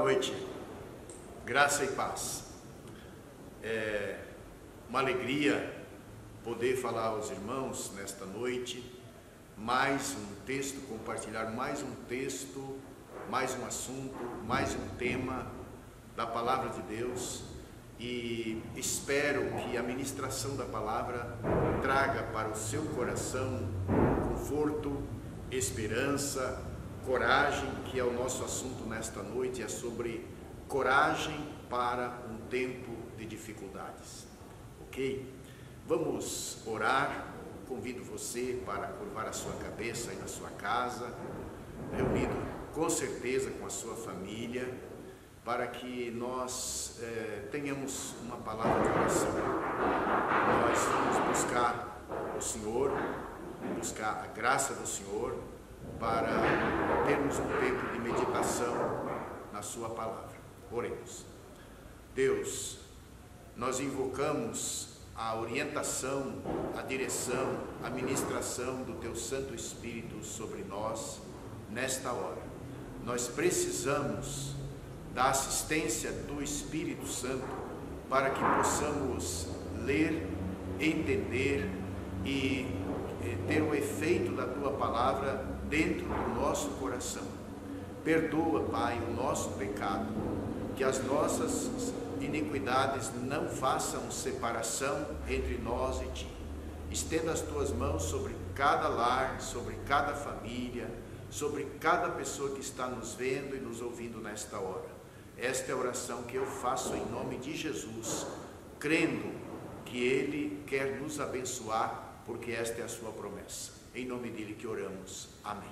noite, graça e paz. É uma alegria poder falar aos irmãos nesta noite, mais um texto, compartilhar mais um texto, mais um assunto, mais um tema da Palavra de Deus, e espero que a ministração da Palavra traga para o seu coração conforto, esperança, coragem, que é o nosso assunto nesta noite, é sobre coragem para um tempo de dificuldades, ok? Vamos orar. Convido você para curvar a sua cabeça aí na sua casa, reunido com certeza com a sua família, para que nós tenhamos uma palavra de oração. Nós vamos buscar o Senhor, buscar a graça do Senhor, para termos um tempo de meditação na sua palavra. Oremos. Deus, nós invocamos a orientação, a direção, a ministração do Teu Santo Espírito sobre nós nesta hora. Nós precisamos da assistência do Espírito Santo para que possamos ler, entender e ter o efeito da Tua palavra dentro do nosso coração. Perdoa, Pai, o nosso pecado, que as nossas iniquidades não façam separação entre nós e Ti. Estenda as Tuas mãos sobre cada lar, sobre cada família, sobre cada pessoa que está nos vendo e nos ouvindo nesta hora. Esta é a oração que eu faço em nome de Jesus, crendo que Ele quer nos abençoar, porque esta é a sua promessa. Em nome dele que oramos. Amém.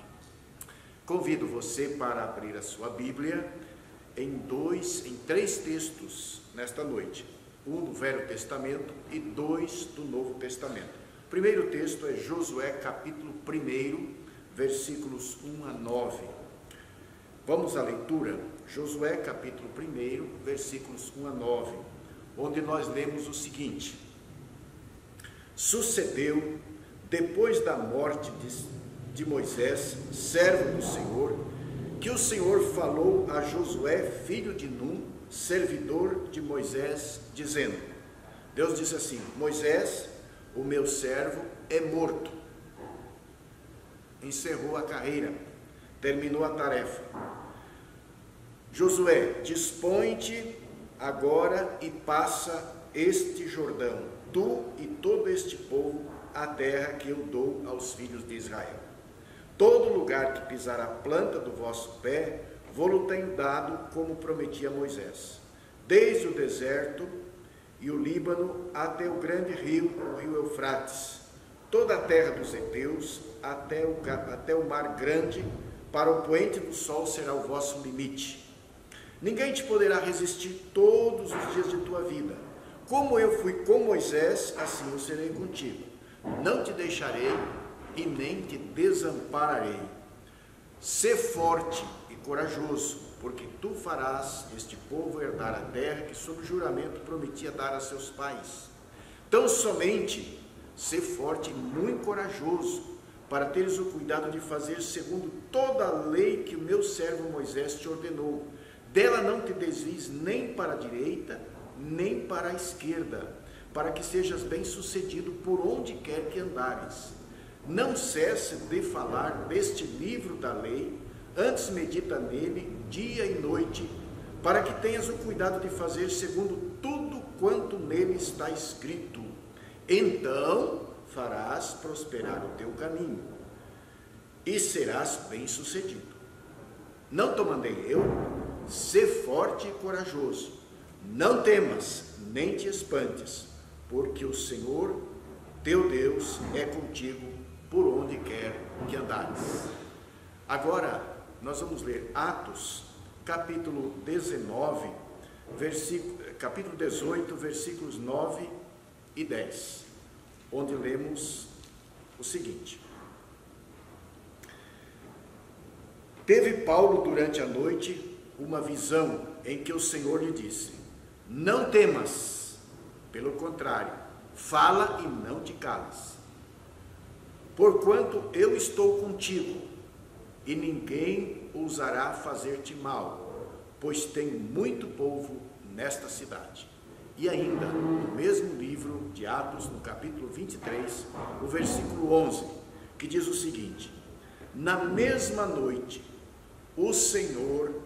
Convido você para abrir a sua Bíblia em três textos nesta noite. Um do Velho Testamento e dois do Novo Testamento. O primeiro texto é Josué capítulo 1, versículos 1 a 9. Vamos à leitura. Josué capítulo 1, versículos 1 a 9, onde nós lemos o seguinte: Sucedeu, depois da morte de Moisés, servo do Senhor, que o Senhor falou a Josué, filho de Num, servidor de Moisés, dizendo, Deus disse assim: Moisés, o meu servo, é morto. Encerrou a carreira, terminou a tarefa. Josué, dispõe-te agora e passa este Jordão, tu e todo este povo, a terra que eu dou aos filhos de Israel. Todo lugar que pisar a planta do vosso pé, vou-lo tenho dado, como prometi a Moisés, desde o deserto e o Líbano até o grande rio, o rio Eufrates, toda a terra dos heteus, até o mar grande, para o poente do sol será o vosso limite. Ninguém te poderá resistir todos os dias de tua vida. Como eu fui com Moisés, assim eu serei contigo. Não te deixarei e nem te desampararei. Sê forte e corajoso, porque tu farás este povo herdar a terra que sob juramento prometia dar a seus pais. Tão somente sê forte e muito corajoso, para teres o cuidado de fazer segundo toda a lei que o meu servo Moisés te ordenou. Dela não te desvies nem para a direita, nem para a esquerda, para que sejas bem-sucedido por onde quer que andares. Não cesse de falar deste livro da lei, antes medita nele dia e noite, para que tenhas o cuidado de fazer segundo tudo quanto nele está escrito. Então farás prosperar o teu caminho e serás bem-sucedido. Não te mandei eu? Sê forte e corajoso. Não temas, nem te espantes, porque o Senhor, teu Deus, é contigo por onde quer que andares. Agora, nós vamos ler Atos, capítulo 19, capítulo 18, versículos 9 e 10, onde lemos o seguinte: Teve Paulo durante a noite uma visão em que o Senhor lhe disse: Não temas, pelo contrário, fala e não te cales, porquanto eu estou contigo, e ninguém ousará fazer-te mal, pois tem muito povo nesta cidade. E ainda, no mesmo livro de Atos, no capítulo 23, o versículo 11, que diz o seguinte: na mesma noite, o Senhor,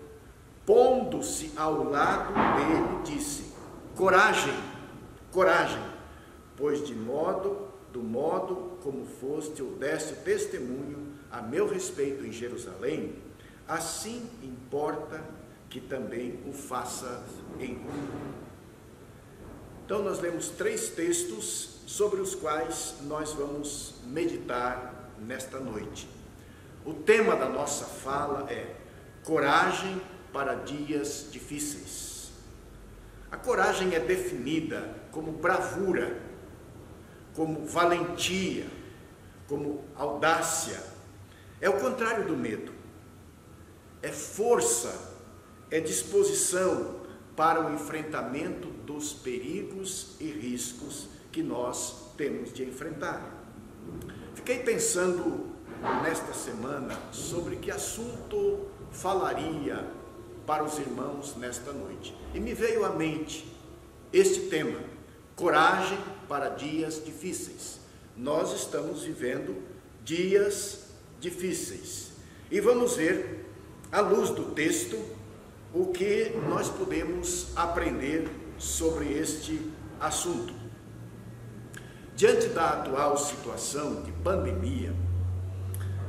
pondo-se ao lado dele, disse: coragem, coragem, pois do modo como foste ou deste testemunho a meu respeito em Jerusalém, assim importa que também o faça em Roma. Então nós lemos 3 textos sobre os quais nós vamos meditar nesta noite. O tema da nossa fala é coragem para dias difíceis. A coragem é definida como bravura, como valentia, como audácia. É o contrário do medo. É força, é disposição para o enfrentamento dos perigos e riscos que nós temos de enfrentar. Fiquei pensando nesta semana sobre que assunto falaria para os irmãos nesta noite. E me veio à mente este tema: coragem para dias difíceis. Nós estamos vivendo dias difíceis. E vamos ver, à luz do texto, o que nós podemos aprender sobre este assunto. Diante da atual situação de pandemia,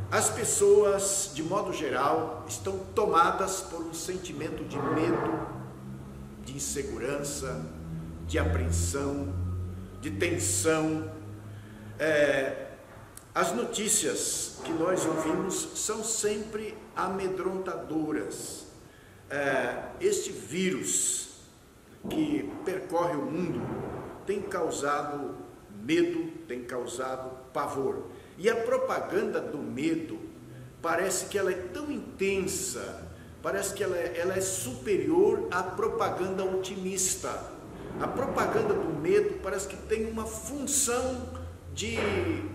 as pessoas, de modo geral, estão tomadas por um sentimento de medo, de insegurança, de apreensão, de tensão. As notícias que nós ouvimos são sempre amedrontadoras. Este vírus que percorre o mundo tem causado medo, tem causado pavor. E a propaganda do medo parece que ela é tão intensa, parece que ela é superior à propaganda otimista. A propaganda do medo parece que tem uma função de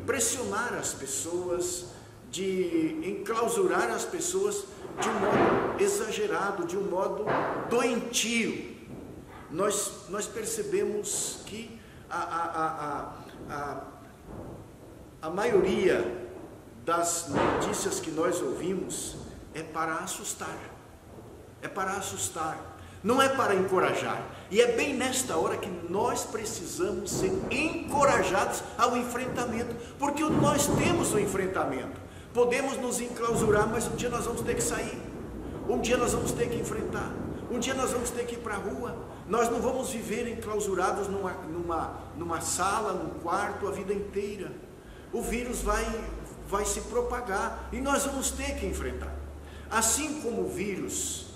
pressionar as pessoas, de enclausurar as pessoas de um modo exagerado, de um modo doentio. Nós percebemos que a maioria das notícias que nós ouvimos é para assustar, não é para encorajar. E é bem nesta hora que nós precisamos ser encorajados ao enfrentamento, porque nós temos o enfrentamento. Podemos nos enclausurar, mas um dia nós vamos ter que sair, um dia nós vamos ter que enfrentar, um dia nós vamos ter que ir para a rua. Nós não vamos viver enclausurados numa sala, num quarto a vida inteira. O vírus vai se propagar e nós vamos ter que enfrentar. Assim como o vírus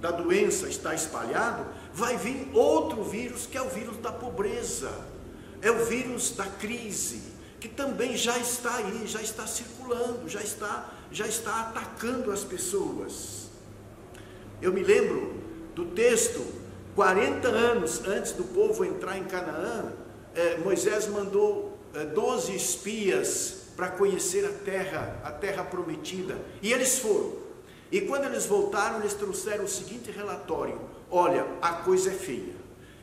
da doença está espalhado, vai vir outro vírus, que é o vírus da pobreza, é o vírus da crise, que também já está aí, já está circulando, já está atacando as pessoas. Eu me lembro do texto, 40 anos antes do povo entrar em Canaã, Moisés mandou 12 espias para conhecer a terra prometida, e eles foram. E quando eles voltaram, eles trouxeram o seguinte relatório: olha, a coisa é feia,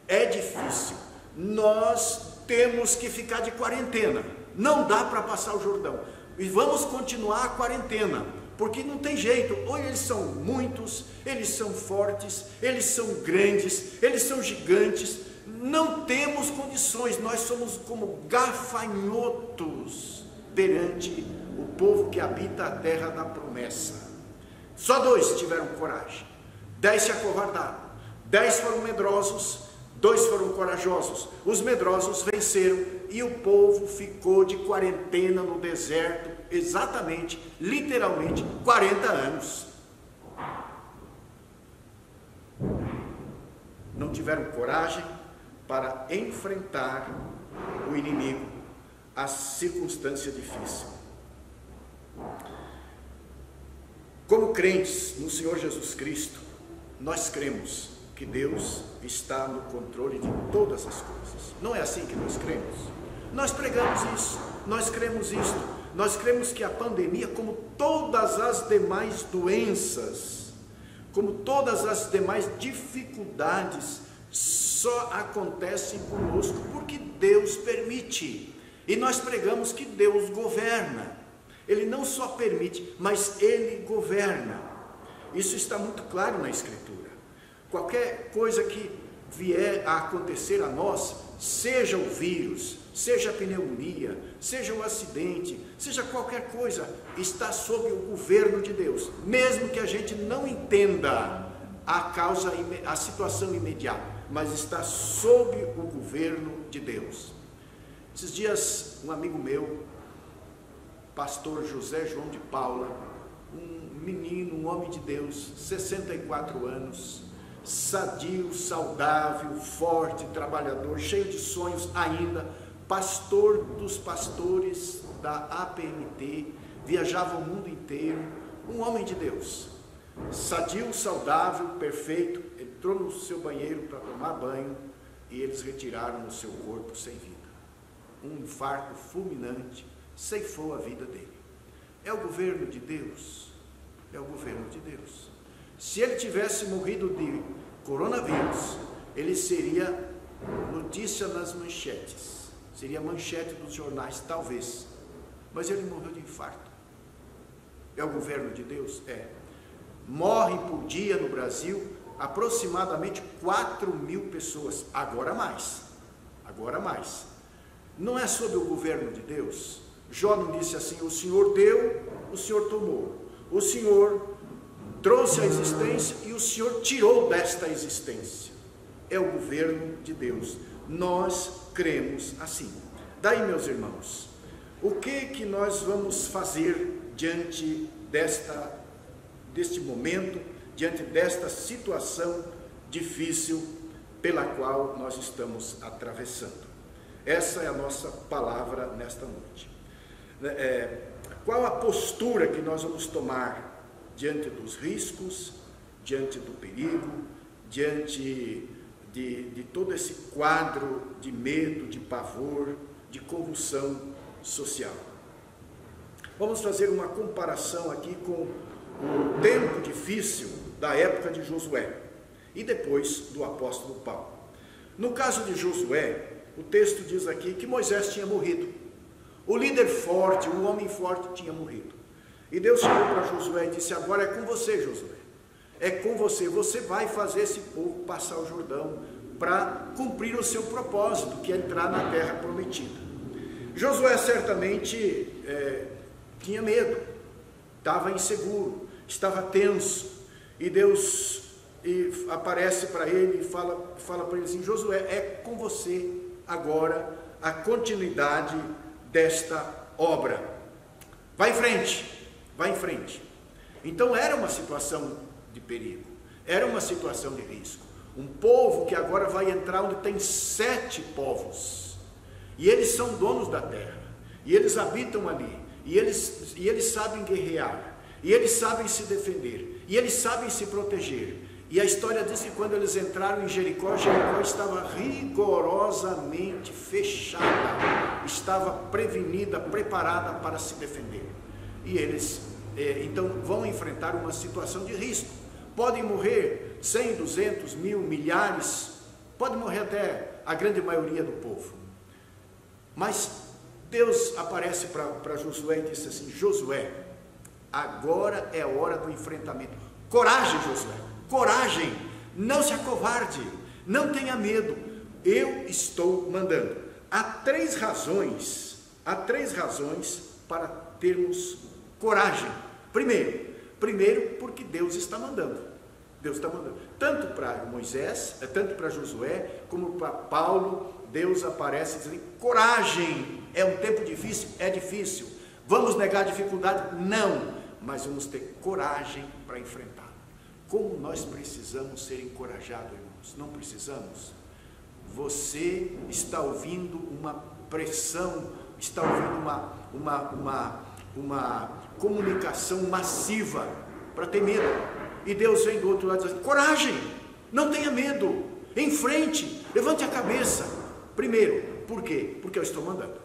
é difícil, nós temos que ficar de quarentena, não dá para passar o Jordão, e vamos continuar a quarentena, porque não tem jeito. Ou eles são muitos, eles são fortes, eles são grandes, eles são gigantes, não temos condições, nós somos como gafanhotos perante o povo que habita a terra da promessa. Só 2 tiveram coragem, 10 se acovardaram, 10 foram medrosos, 2 foram corajosos. Os medrosos venceram e o povo ficou de quarentena no deserto, exatamente, literalmente, 40 anos. Não tiveram coragem para enfrentar o inimigo, a circunstância difícil. Como crentes no Senhor Jesus Cristo, nós cremos que Deus está no controle de todas as coisas. Não é assim que nós cremos? Nós pregamos isso, nós cremos isso, nós cremos que a pandemia, como todas as demais doenças, como todas as demais dificuldades, só acontecem conosco porque Deus permite. E nós pregamos que Deus governa. Ele não só permite, mas Ele governa. Isso está muito claro na Escritura. Qualquer coisa que vier a acontecer a nós, seja o vírus, seja a pneumonia, seja um acidente, seja qualquer coisa, está sob o governo de Deus, mesmo que a gente não entenda a causa, a situação imediata, mas está sob o governo de Deus. Esses dias, um amigo meu, pastor José João de Paula, um menino, um homem de Deus, 64 anos, sadio, saudável, forte, trabalhador, cheio de sonhos ainda, pastor dos pastores da APMT, viajava o mundo inteiro, um homem de Deus, sadio, saudável, perfeito, entrou no seu banheiro para tomar banho e eles retiraram o seu corpo sem vida. Um infarto fulminante ceifou a vida dele. É o governo de Deus, é o governo de Deus. Se ele tivesse morrido de coronavírus, ele seria notícia nas manchetes, seria manchete dos jornais, talvez, mas ele morreu de infarto. É o governo de Deus? É. Morrem por dia no Brasil aproximadamente 4.000 pessoas, agora mais. Não é sob o governo de Deus? Jó não disse assim: o Senhor deu, o Senhor tomou, o Senhor trouxe a existência e o Senhor tirou desta existência. É o governo de Deus. Nós cremos assim. Daí, meus irmãos, o que nós vamos fazer diante deste momento, diante desta situação difícil pela qual nós estamos atravessando? Essa é a nossa palavra nesta noite. Qual a postura que nós vamos tomar diante dos riscos, diante do perigo, diante de todo esse quadro de medo, de pavor, de convulsão social? Vamos fazer uma comparação aqui com o tempo difícil da época de Josué e depois do apóstolo Paulo. No caso de Josué, o texto diz aqui que Moisés tinha morrido. O líder forte, o homem forte tinha morrido. E Deus chegou para Josué e disse: agora é com você, Josué. É com você. Você vai fazer esse povo passar o Jordão para cumprir o seu propósito, que é entrar na terra prometida. Josué certamente tinha medo, estava inseguro, estava tenso. E Deus aparece para ele e fala para ele assim: Josué, é com você agora a continuidade desta obra. Vai em frente, vai em frente. Então era uma situação de perigo, era uma situação de risco. Um povo que agora vai entrar onde tem 7 povos, e eles são donos da terra, e eles habitam ali, e eles sabem guerrear, e eles sabem se defender, e eles sabem se proteger. E a história diz que quando eles entraram em Jericó, Jericó estava rigorosamente fechada, estava prevenida, preparada para se defender. E eles, então, vão enfrentar uma situação de risco. Podem morrer 100, 200, 1000, milhares, pode morrer até a grande maioria do povo. Mas Deus aparece para Josué e disse assim: Josué, agora é a hora do enfrentamento. Coragem, Josué, coragem, não se acovarde, não tenha medo, eu estou mandando. Há três razões para termos coragem. Primeiro, porque Deus está mandando. Deus está mandando. Tanto para Moisés, tanto para Josué, como para Paulo, Deus aparece dizendo: coragem, é um tempo difícil? É difícil. Vamos negar a dificuldade? Não, mas vamos ter coragem para enfrentar. Como nós precisamos ser encorajados, irmãos? Não precisamos? Você está ouvindo uma pressão, está ouvindo uma comunicação massiva para ter medo. E Deus vem do outro lado dizendo: coragem, não tenha medo, em frente, levante a cabeça. Primeiro, por quê? Porque eu estou mandando.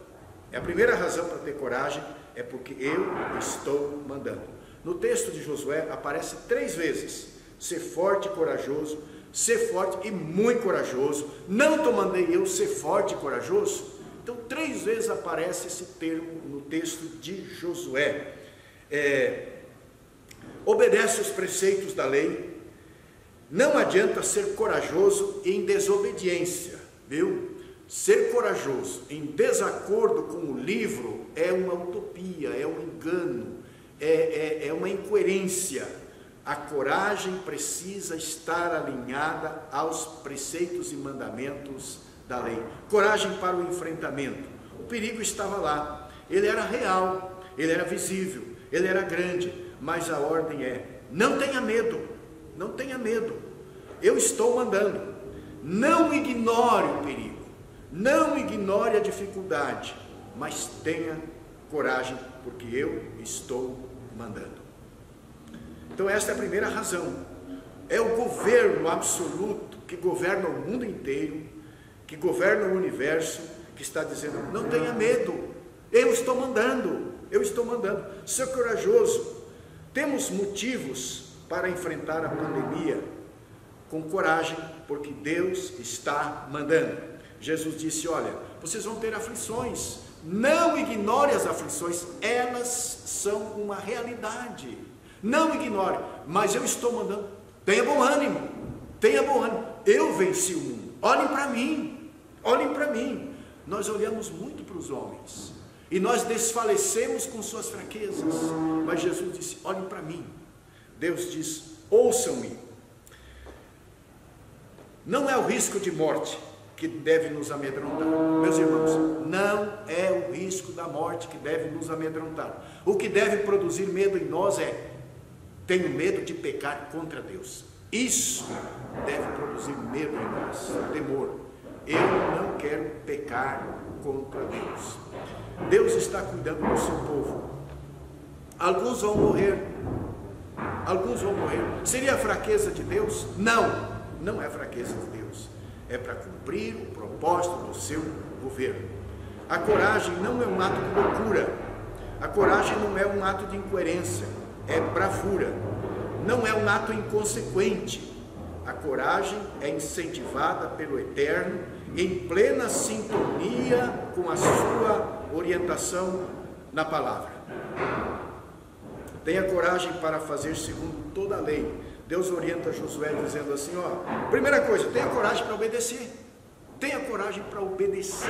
É a primeira razão para ter coragem, é porque eu estou mandando. No texto de Josué aparece 3 vezes ser forte e corajoso, ser forte e muito corajoso. Não te mandei eu ser forte e corajoso? Então 3 vezes aparece esse termo no texto de Josué. Obedece os preceitos da lei. Não adianta ser corajoso em desobediência, viu? Ser corajoso em desacordo com o livro é uma utopia, é um engano, é uma incoerência. A coragem precisa estar alinhada aos preceitos e mandamentos da lei. Coragem para o enfrentamento. O perigo estava lá, ele era real, ele era visível, ele era grande, mas a ordem é: não tenha medo, não tenha medo, eu estou mandando. Não ignore o perigo, não ignore a dificuldade, mas tenha coragem, porque eu estou mandando. Então esta é a primeira razão. É o governo absoluto que governa o mundo inteiro, que governa o universo, que está dizendo: não tenha medo, eu estou mandando, eu estou mandando. Ser corajoso. Temos motivos para enfrentar a pandemia com coragem, porque Deus está mandando. Jesus disse: olha, vocês vão ter aflições, não ignore as aflições, elas são uma realidade, não ignore, mas eu estou mandando. Tenha bom ânimo, eu venci o mundo, olhem para mim, olhem para mim. Nós olhamos muito para os homens e nós desfalecemos com suas fraquezas, mas Jesus disse: olhem para mim. Deus diz: ouçam-me. Não é o risco de morte que deve nos amedrontar, meus irmãos, não é o risco da morte que deve nos amedrontar. O que deve produzir medo em nós é: tenho medo de pecar contra Deus. Isso deve produzir medo em nós, temor. Eu não quero pecar contra Deus. Deus está cuidando do seu povo. Alguns vão morrer, alguns vão morrer. Seria a fraqueza de Deus? Não, não é a fraqueza de Deus. É para cumprir o propósito do seu governo. A coragem não é um ato de loucura. A coragem não é um ato de incoerência, é bravura. Não é um ato inconsequente. A coragem é incentivada pelo Eterno, em plena sintonia com a sua orientação na palavra. Tenha coragem para fazer segundo toda a lei. Deus orienta Josué dizendo assim: primeira coisa, tenha coragem para obedecer. Tenha coragem para obedecer.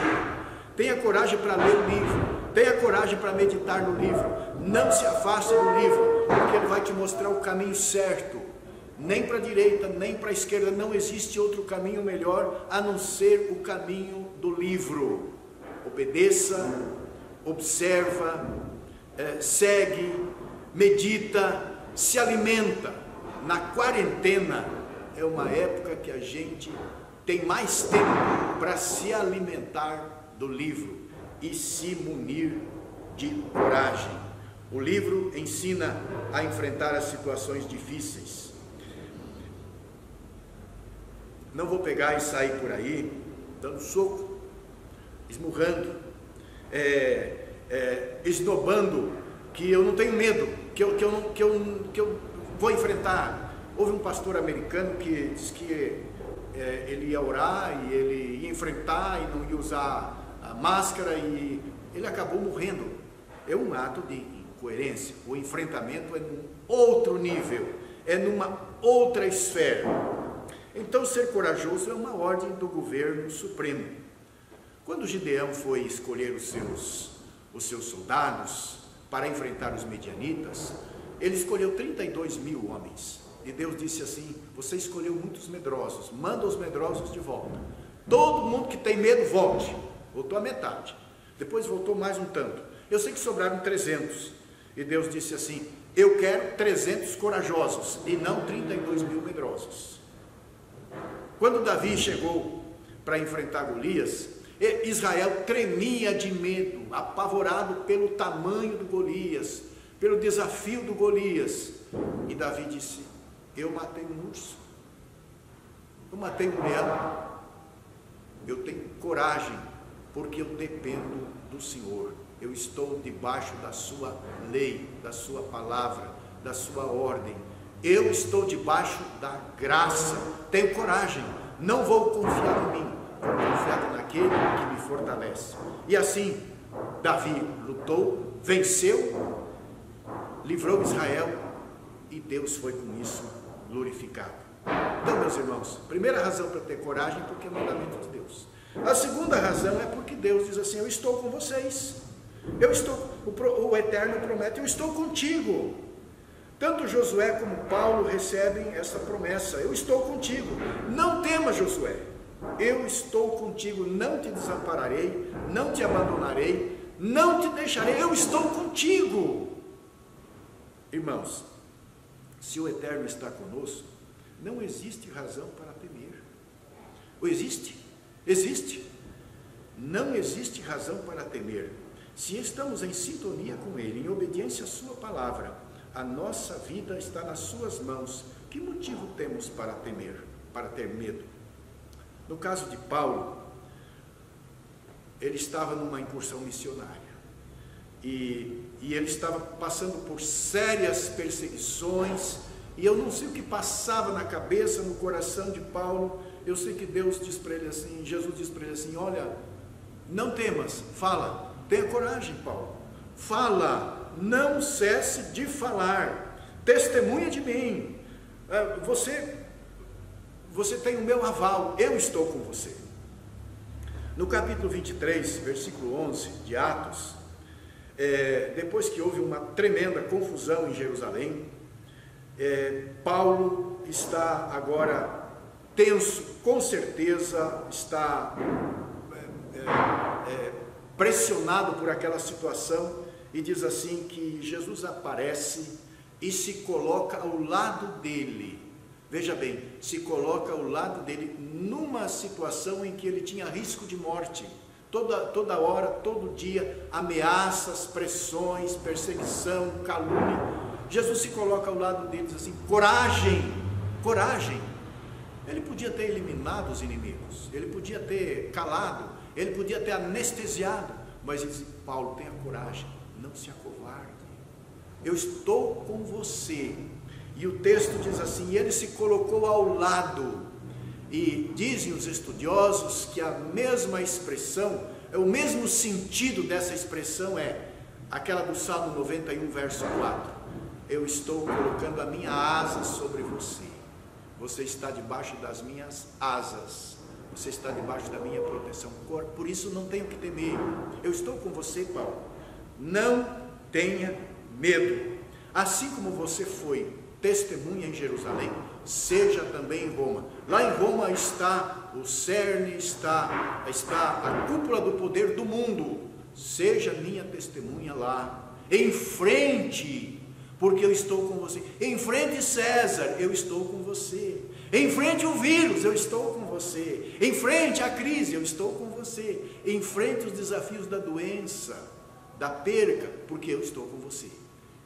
Tenha coragem para ler o livro. Tenha coragem para meditar no livro. Não se afaste do livro, porque ele vai te mostrar o caminho certo. Nem para a direita, nem para a esquerda. Não existe outro caminho melhor a não ser o caminho do livro. Obedeça, observa, segue, medita, se alimenta. Na quarentena é uma época que a gente tem mais tempo para se alimentar do livro e se munir de coragem. O livro ensina a enfrentar as situações difíceis. Não vou pegar e sair por aí dando soco, esmurrando, esnobando que eu não tenho medo, que eu vou enfrentar. Houve um pastor americano que disse que ele ia orar e ele ia enfrentar e não ia usar a máscara, e ele acabou morrendo. É um ato de incoerência. O enfrentamento é num outro nível, é numa outra esfera. Então ser corajoso é uma ordem do governo supremo. Quando Gideão foi escolher os seus soldados para enfrentar os medianitas, ele escolheu 32.000 homens. E Deus disse assim: você escolheu muitos medrosos, manda os medrosos de volta. Todo mundo que tem medo, volte. Voltou a metade. Depois voltou mais um tanto. Eu sei que sobraram 300. E Deus disse assim: eu quero 300 corajosos e não 32.000 medrosos. Quando Davi chegou para enfrentar Golias, Israel tremia de medo, apavorado pelo tamanho do Golias, pelo desafio do Golias. E Davi disse: eu matei um urso, eu matei um leão, eu tenho coragem, porque eu dependo do Senhor, eu estou debaixo da sua lei, da sua palavra, da sua ordem, Eu estou debaixo da graça. Tenho coragem. Não vou confiar em mim. Vou confiar naquele que me fortalece. E assim, Davi lutou, venceu, livrou Israel e Deus foi com isso glorificado. Então, meus irmãos, primeira razão para ter coragem, porque é mandamento de Deus. A segunda razão é porque Deus diz assim: eu estou com vocês. O Eterno promete: eu estou contigo. Tanto Josué como Paulo recebem essa promessa: eu estou contigo. Não temas, Josué, eu estou contigo, não te desampararei, não te abandonarei, não te deixarei, eu estou contigo. Irmãos, se o Eterno está conosco, não existe razão para temer. Ou existe? Existe. Não existe razão para temer. Se estamos em sintonia com Ele, em obediência à sua palavra, a nossa vida está nas suas mãos. Que motivo temos para temer, para ter medo? No caso de Paulo, ele estava numa incursão missionária. E ele estava passando por sérias perseguições, e eu não sei o que passava na cabeça, no coração de Paulo. Eu sei que Deus diz para ele assim, Jesus diz para ele assim: olha, não temas, fala, tenha coragem, Paulo, fala, não cesse de falar, testemunha de mim, você tem o meu aval, eu estou com você. No capítulo 23, versículo 11 de Atos, depois que houve uma tremenda confusão em Jerusalém, Paulo está agora tenso, com certeza está pressionado por aquela situação, e diz assim que Jesus aparece e se coloca ao lado dele. Veja bem, se coloca ao lado dele numa situação em que ele tinha risco de morte. Toda hora, todo dia, ameaças, pressões, perseguição, calúnia. Jesus se coloca ao lado dele e diz assim: coragem, coragem. Ele podia ter eliminado os inimigos, ele podia ter calado, ele podia ter anestesiado, mas ele diz: Paulo, tenha coragem, não se acovarde, eu estou com você. E o texto diz assim: ele se colocou ao lado. E dizem os estudiosos que a mesma expressão, o mesmo sentido dessa expressão é aquela do Salmo 91, verso 4. Eu estou colocando a minha asa sobre você. Você está debaixo das minhas asas. Você está debaixo da minha proteção. Por isso não tenho que temer. Eu estou com você, Paulo. Não tenha medo. Assim como você foi testemunha em Jerusalém, seja também em Roma. Lá em Roma está o cerne, está a cúpula do poder do mundo. Seja minha testemunha lá. Enfrente, porque eu estou com você. Enfrente César, eu estou com você. Enfrente o vírus, eu estou com você. Enfrente a crise, eu estou com você. Enfrente os desafios da doença, da perca, porque eu estou com você.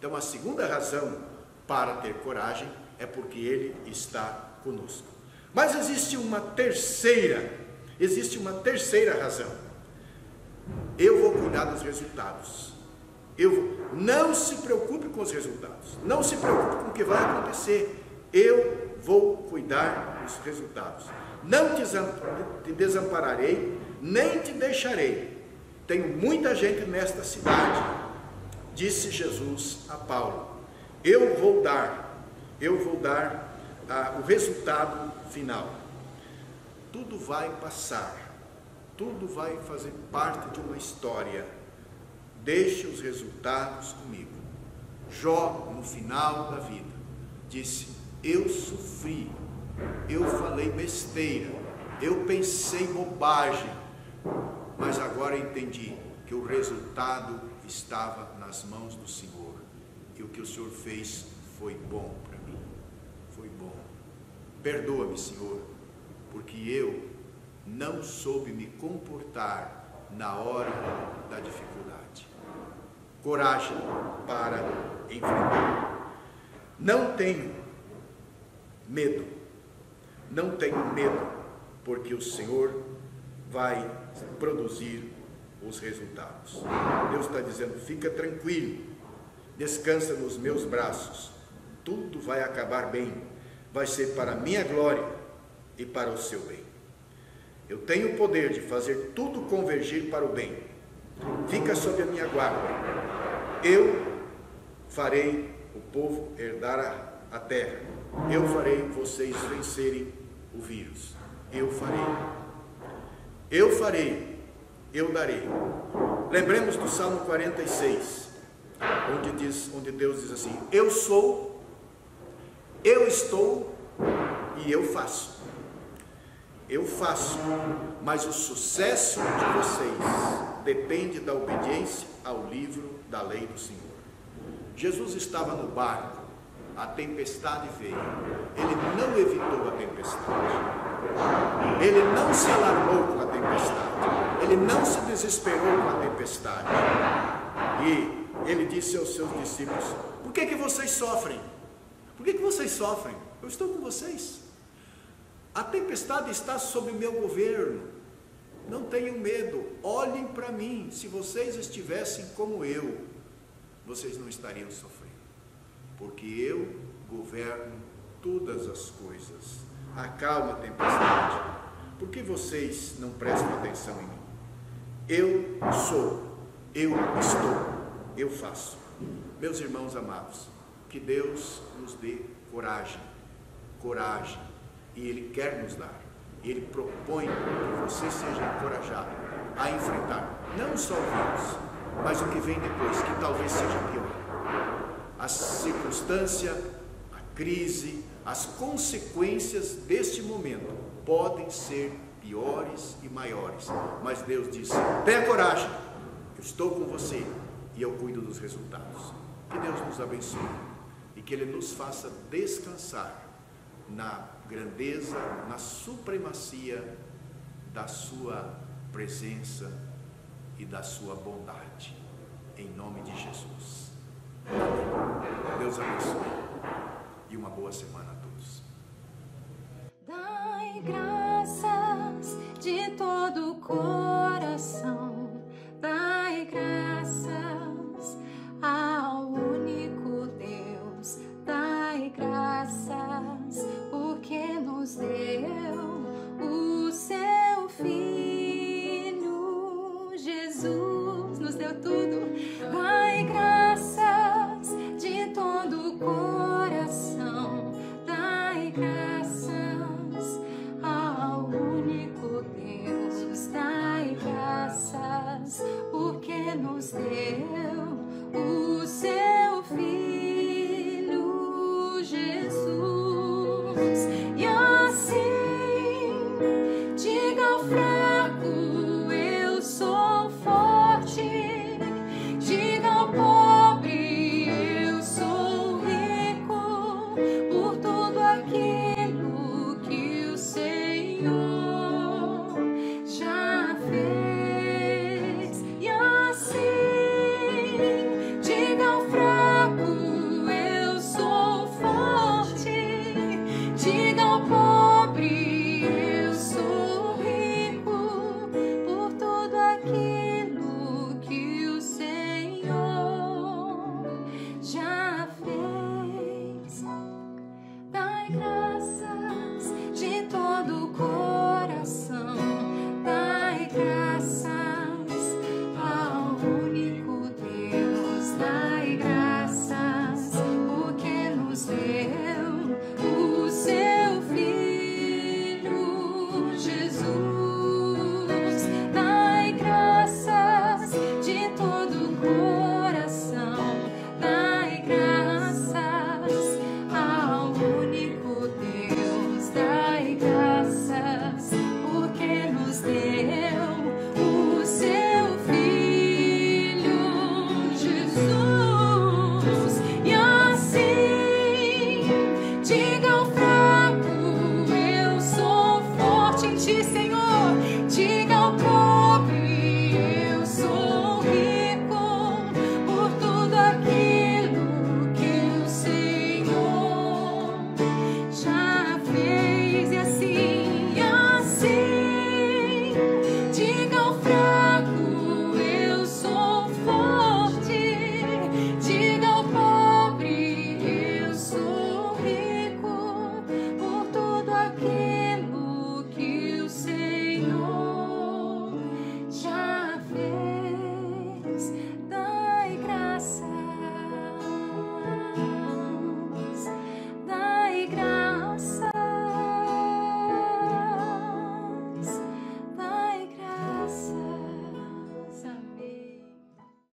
Então a segunda razão para ter coragem é porque Ele está conosco. Mas existe uma terceira razão. Eu vou cuidar dos resultados. Não se preocupe com os resultados, não se preocupe com o que vai acontecer. Eu vou cuidar dos resultados. Não te desampararei, nem te deixarei. Tenho muita gente nesta cidade, disse Jesus a Paulo. Eu vou dar o resultado final. Tudo vai passar, tudo vai fazer parte de uma história. Deixe os resultados comigo. Jó, no final da vida, disse: eu sofri, eu falei besteira, eu pensei bobagem, mas agora entendi que o resultado estava nas mãos do Senhor. E o que o Senhor fez foi bom para mim, foi bom. Perdoa-me, Senhor, porque eu não soube me comportar na hora da dificuldade. Coragem para enfrentar. Não tenho medo, porque o Senhor vai produzir os resultados. Deus está dizendo: fica tranquilo, descansa nos meus braços, tudo vai acabar bem, vai ser para a minha glória e para o seu bem. Eu tenho o poder de fazer tudo convergir para o bem. Fica sob a minha guarda. Eu farei o povo herdar a terra. Eu farei vocês vencerem o vírus. Eu farei, eu darei. Lembremos do Salmo 46, onde Deus diz assim: eu sou, eu estou e eu faço. Eu faço, mas o sucesso de vocês depende da obediência ao livro da lei do Senhor. Jesus estava no barco, a tempestade veio, ele não evitou a tempestade, ele não se alarmou com a tempestade, ele não se desesperou com a tempestade, e ele disse aos seus discípulos: por que vocês sofrem? Por que vocês sofrem? Eu estou com vocês. A tempestade está sob meu governo. Não tenham medo, olhem para mim. Se vocês estivessem como eu, vocês não estariam sofrendo, porque eu governo todas as coisas. Acalma a tempestade. Por que vocês não prestam atenção em mim? Eu sou, eu estou, eu faço. Meus irmãos amados, que Deus nos dê coragem, e Ele quer nos dar. Ele propõe que você seja encorajado a enfrentar não só o vírus, mas o que vem depois, que talvez seja pior. A circunstância, a crise, as consequências deste momento podem ser piores e maiores, mas Deus disse: tenha coragem, eu estou com você e eu cuido dos resultados. Que Deus nos abençoe e que Ele nos faça descansar na grandeza, na supremacia da sua presença e da sua bondade, em nome de Jesus. Amém. Deus abençoe e uma boa semana a todos. Dai graças de todo o coração, dai graças ao único Deus, dai graças porque nos deu o seu Filho Jesus, nos deu tudo. Dai graças de todo o coração, dai graças ao único Deus, dai graças porque nos deu o seu Filho Jesus.